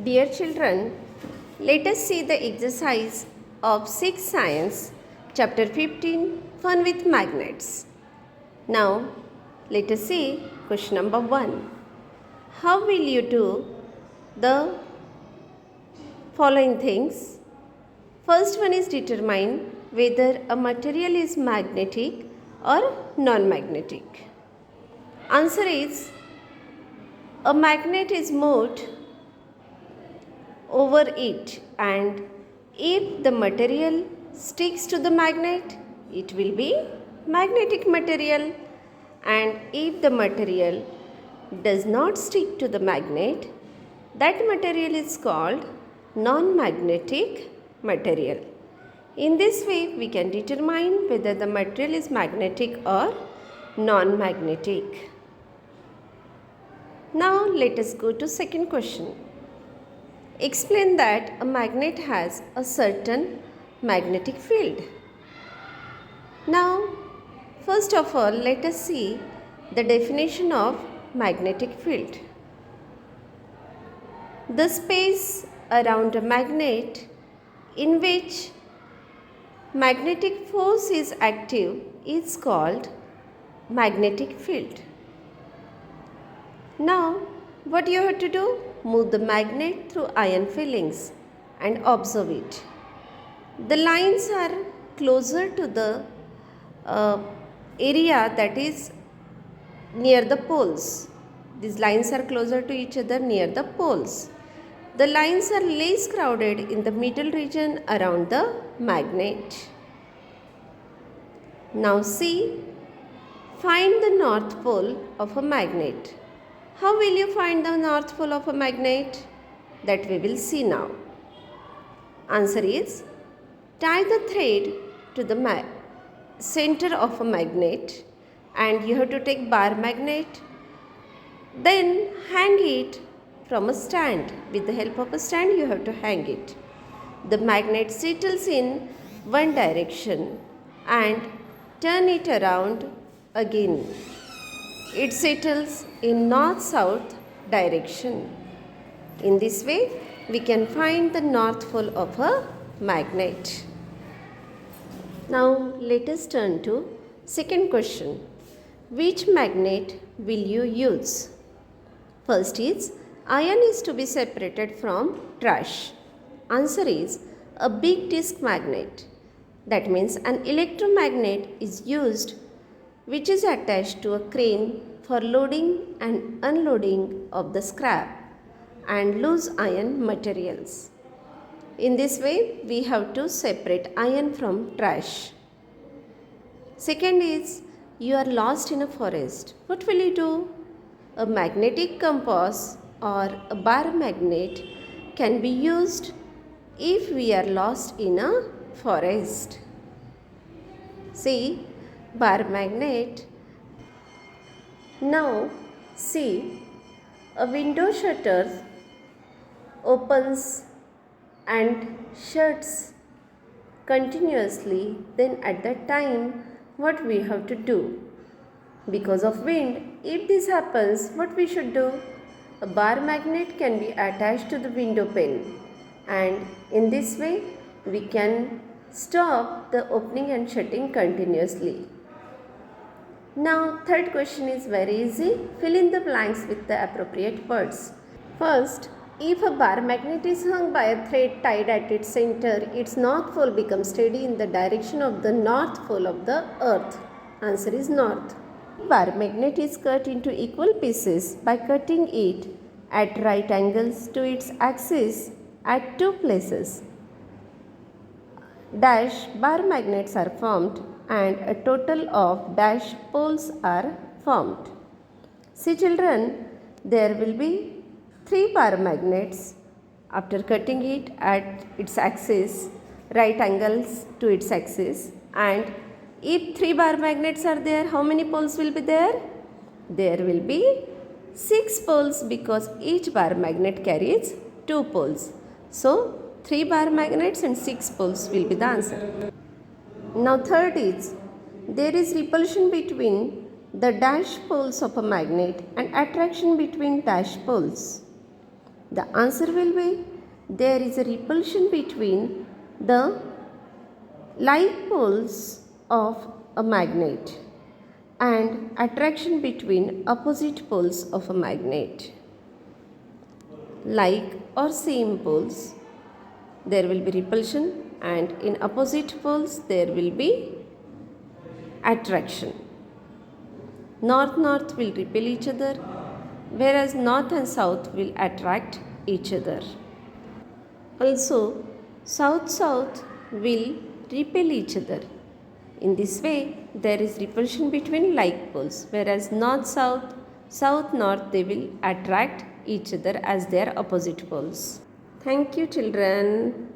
Dear children, let us see the exercise of 6th Science, Chapter 15, Fun with Magnets. Now, let us see question number 1. How will you do the following things? First one is determine whether a material is magnetic or non-magnetic. Answer is, a magnet is moved over it, and if the material sticks to the magnet, it will be magnetic material, and if the material does not stick to the magnet, that material is called non-magnetic material. In this way, we can determine whether the material is magnetic or non-magnetic. Now let us go to second question. Explain that a magnet has a certain magnetic field. Now, first of all, let us see the definition of magnetic field. The space around a magnet in which magnetic force is active is called magnetic field. Now, what you have to do? Move the magnet through iron fillings and observe it. The lines are closer to the area that is near the poles. These lines are closer to each other near the poles. The lines are less crowded in the middle region around the magnet. Now see, find the north pole of a magnet. How will you find the north pole of a magnet? That we will see now. Answer is, tie the thread to the center of a magnet, and you have to take bar magnet. Then hang it from a stand. With the help of a stand, you have to hang it. The magnet settles in one direction and turn it around again. It settles in north-south direction. In this way, we can find the north pole of a magnet. Now, let us turn to second question. Which magnet will you use? First is, iron is to be separated from trash. Answer is, a big disc magnet. That means an electromagnet is used which is attached to a crane for loading and unloading of the scrap and loose iron materials. In this way, we have to separate iron from trash. Second is, you are lost in a forest. What will you do? A magnetic compass or a bar magnet can be used if we are lost in a forest. See, bar magnet. Now see, a window shutter opens and shuts continuously. Then at that time, what we have to do? Because of wind, if this happens, what we should do? A bar magnet can be attached to the window pane, and in this way we can stop the opening and shutting continuously. Now, third question is very easy. Fill in the blanks with the appropriate words. First, if a bar magnet is hung by a thread tied at its center, its north pole becomes steady in the direction of the north pole of the earth. Answer is north. Bar magnet is cut into equal pieces by cutting it at right angles to its axis at two places. Dash bar magnets are formed and a total of dash poles are formed. See children, there will be 3 bar magnets. After cutting it at its axis, right angles to its axis, and if 3 bar magnets are there, how many poles will be there? There will be 6 poles because each bar magnet carries 2 poles. So, 3 bar magnets and 6 poles will be the answer. Now third is, there is repulsion between the dash poles of a magnet and attraction between dash poles. The answer will be there is a repulsion between the like poles of a magnet and attraction between opposite poles of a magnet. Like or same poles, there will be repulsion, and in opposite poles there will be attraction. North will repel each other, whereas north and south will attract each other. Also, south will repel each other. In this way, there is repulsion between like poles, whereas south north, they will attract each other as their opposite poles. Thank you, children.